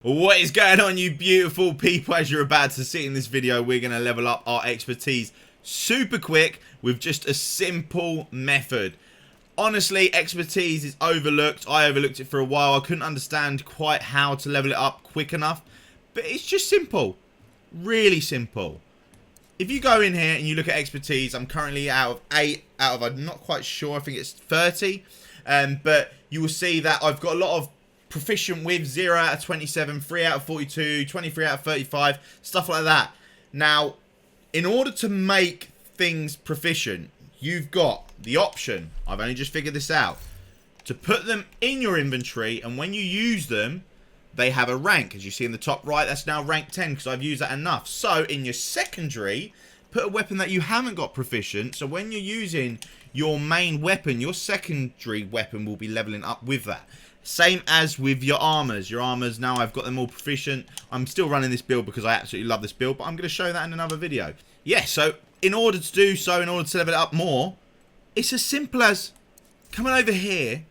What is going on, you beautiful people? As you're about to see in this video, we're going to level up our expertise super quick with just a simple method. Honestly, expertise is overlooked. I overlooked it for a while. I couldn't understand quite how to level it up quick enough. But it's just simple. Really simple. If you go in here and you look at expertise, I'm currently out of 8 out of, I'm not quite sure, I think it's 30. But you will see that I've got a lot of proficient with 0 out of 27, 3 out of 42, 23 out of 35, stuff like that. Now, in order to make things proficient, you've got the option, I've only just figured this out, to put them in your inventory, and when you use them, they have a rank. As you see in the top right, that's now rank 10 because I've used that enough. So, in your secondary, put a weapon that you haven't got proficient, so when you're using your main weapon, your secondary weapon will be leveling up with that. Same as with your armors. Your armors, now I've got them all proficient. I'm still running this build because I absolutely love this build, but I'm going to show that in another video. Yeah, so in order to do so, in order to level it up more, it's as simple as coming over here,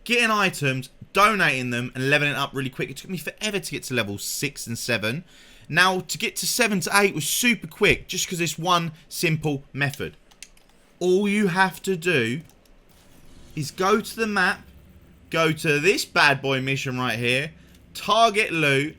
getting items, donating them, and leveling it up really quick. It took me forever to get to level 6 and 7. Now, to get to 7 to 8 was super quick, just because it's one simple method. All you have to do is go to the map, go to this bad boy mission right here, target loot,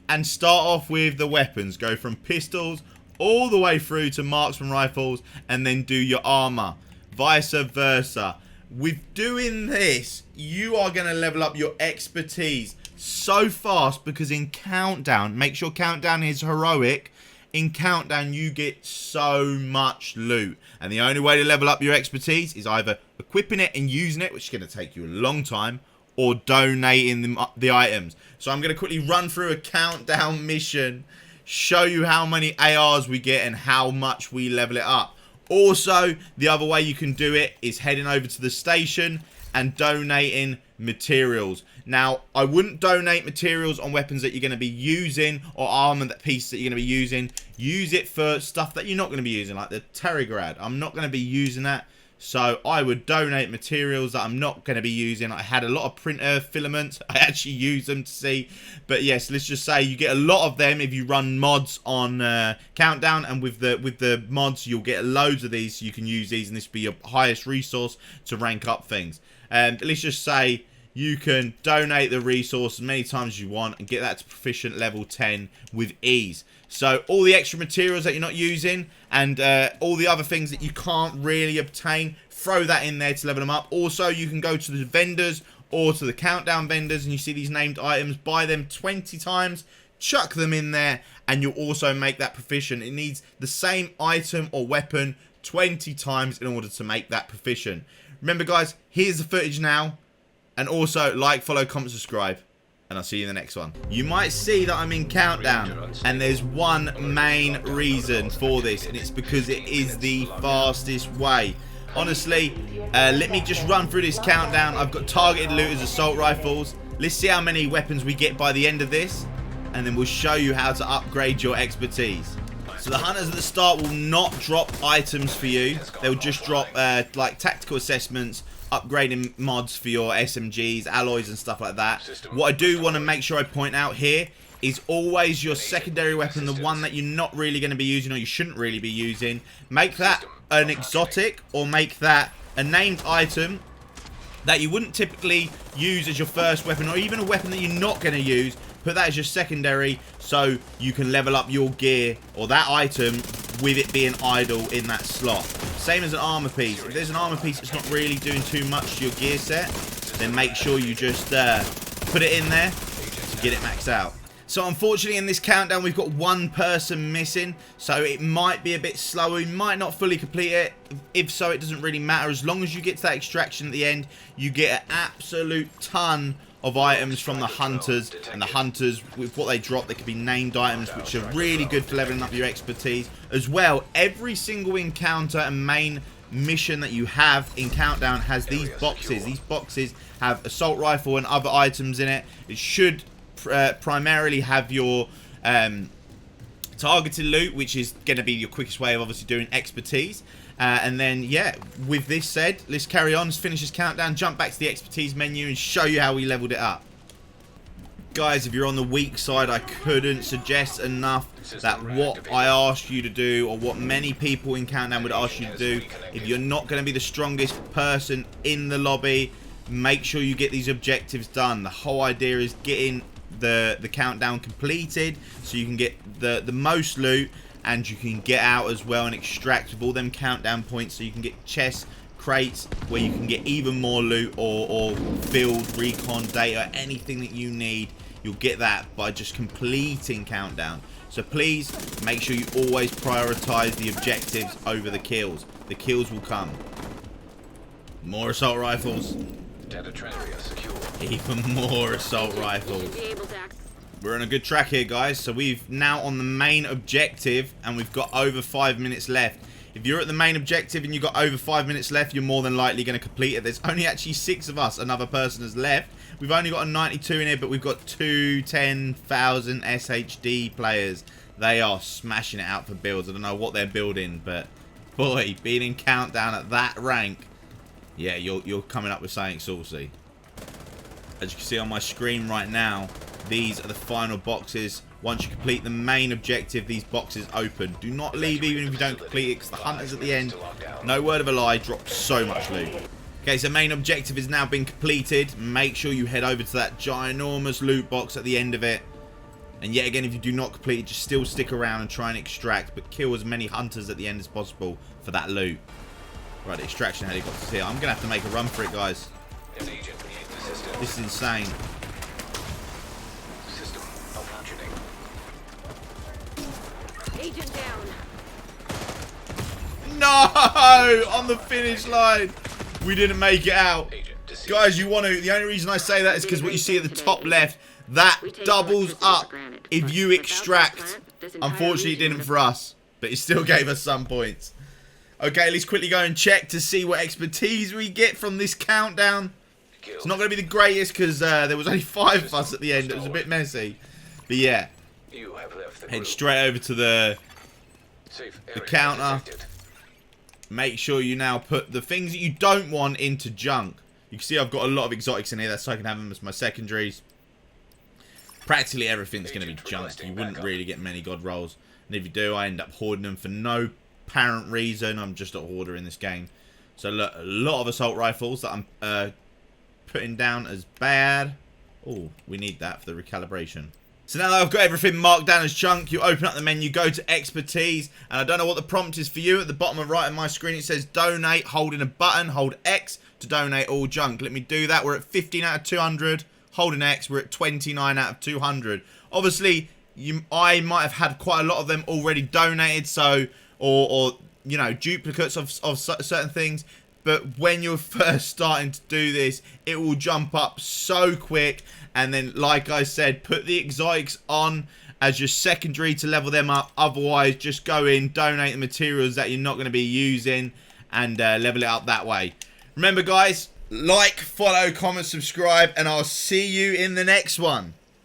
and start off with the weapons. Go from pistols all the way through to marksman rifles, and then do your armor. Vice versa. With doing this, you are going to level up your expertise so fast, because in Countdown, make sure Countdown is heroic. In Countdown, you get so much loot. And the only way to level up your expertise is either equipping it and using it, which is going to take you a long time, or donating the items. So I'm going to quickly run through a Countdown mission, show you how many ARs we get and how much we level it up. Also, the other way you can do it is heading over to the station and donating materials. Now, I wouldn't donate materials on weapons that you're going to be using, or armor pieces that you're going to be using. Use it for stuff that you're not going to be using, like the Terrorgrad. I'm not going to be using that, so I would donate materials that I'm not going to be using. I had a lot of printer filaments. I actually use them to see. But yes, let's just say you get a lot of them if you run mods on Countdown, and with the mods, you'll get loads of these, so you can use these, and this will be your highest resource to rank up things. Let's just say you can donate the resource as many times as you want and get that to proficient level 10 with ease. So all the extra materials that you're not using, and all the other things that you can't really obtain, throw that in there to level them up. Also, you can go to the vendors or to the Countdown vendors, and you see these named items, buy them 20 times, chuck them in there, and you'll also make that proficient. It needs the same item or weapon 20 times in order to make that proficient. Remember, guys, here's the footage now. And also, like, follow, comment, subscribe. And I'll see you in the next one. You might see that I'm in Countdown, and there's one main reason for this, and it's because it is the fastest way. Honestly, let me just run through this Countdown. I've got targeted loot as assault rifles. Let's see how many weapons we get by the end of this, and then we'll show you how to upgrade your expertise. So the hunters at the start will not drop items for you. They'll just drop like tactical assessments, upgrading mods for your SMGs, alloys and stuff like that. What I do want to make sure I point out here is always your secondary weapon, the one that you're not really going to be using, or you shouldn't really be using. Make that an exotic, or make that a named item that you wouldn't typically use as your first weapon, or even a weapon that you're not going to use. Put that as your secondary, so you can level up your gear or that item with it being idle in that slot. Same as an armor piece. If there's an armor piece that's not really doing too much to your gear set, then make sure you just put it in there to get it maxed out. So unfortunately in this Countdown we've got one person missing, so it might be a bit slower. We might not fully complete it. If so, it doesn't really matter. As long as you get to that extraction at the end, you get an absolute ton of items from the hunters, and the hunters, with what they drop, they could be named items, which are really good for leveling up your expertise as well. Every single encounter and main mission that you have in Countdown has these boxes. These boxes have assault rifle and other items in it. It should primarily have your targeted loot, which is going to be your quickest way of obviously doing expertise. And then, yeah, with this said, let's carry on. Let's finish this Countdown, jump back to the expertise menu, and show you how we leveled it up. Guys, if you're on the weak side, I couldn't suggest enough that what I asked you to do, or what many people in Countdown would ask you to do, if you're not going to be the strongest person in the lobby, make sure you get these objectives done. The whole idea is getting the Countdown completed so you can get the most loot, and you can get out as well and extract with all them Countdown points, so you can get chests, crates, where you can get even more loot, or field recon data, anything that you need. You'll get that by just completing Countdown. So please make sure you always prioritize the objectives over the kills. The kills will come. More assault rifles. Even more assault rifles. We're on a good track here, guys. So we've now on the main objective, and we've got over 5 minutes left. If you're at the main objective and you've got over 5 minutes left, you're more than likely going to complete it. There's only actually 6 of us. Another person has left. We've only got a 92 in here, but we've got 10,000 SHD players. They are smashing it out for builds. I don't know what they're building, but boy, being in Countdown at that rank, yeah, you're coming up with something saucy. As you can see on my screen right now, these are the final boxes. Once you complete the main objective, these boxes open. Do not leave even if you don't complete it, because the hunters at the end, no word of a lie, drop so much loot. Okay, so main objective has now been completed. Make sure you head over to that ginormous loot box at the end of it. And yet again, if you do not complete it, just still stick around and try and extract, but kill as many hunters at the end as possible for that loot. Right, the extraction helicopter's here. I'm going to have to make a run for it, guys. This is insane. Agent down. No! On the finish line. We didn't make it out. Guys, you want to... The only reason I say that is because what you see at the top left, that doubles up if you extract. Unfortunately, it didn't for us, but it still gave us some points. Okay, let's quickly go and check to see what expertise we get from this Countdown. It's not going to be the greatest because there was only 5 of us at the end. It was a bit messy. But yeah. Head straight over to the counter. Make sure you now put the things that you don't want into junk. You can see I've got a lot of exotics in here. That's so I can have them as my secondaries. Practically everything's going to be junk. You wouldn't really get many god rolls. And if you do, I end up hoarding them for no apparent reason. I'm just a hoarder in this game. So look, a lot of assault rifles that I'm putting down as bad. Oh, we need that for the recalibration. So now that I've got everything marked down as junk, you open up the menu, go to expertise, and I don't know what the prompt is for you. At the bottom of right of my screen it says donate, holding a button, hold X to donate all junk. Let me do that. We're at 15 out of 200. Holding X, we're at 29 out of 200. Obviously, I might have had quite a lot of them already donated, so or you know, duplicates of certain things. But when you're first starting to do this, it will jump up so quick. And then, like I said, put the exotics on as your secondary to level them up. Otherwise, just go in, donate the materials that you're not going to be using, and level it up that way. Remember, guys, like, follow, comment, subscribe, and I'll see you in the next one.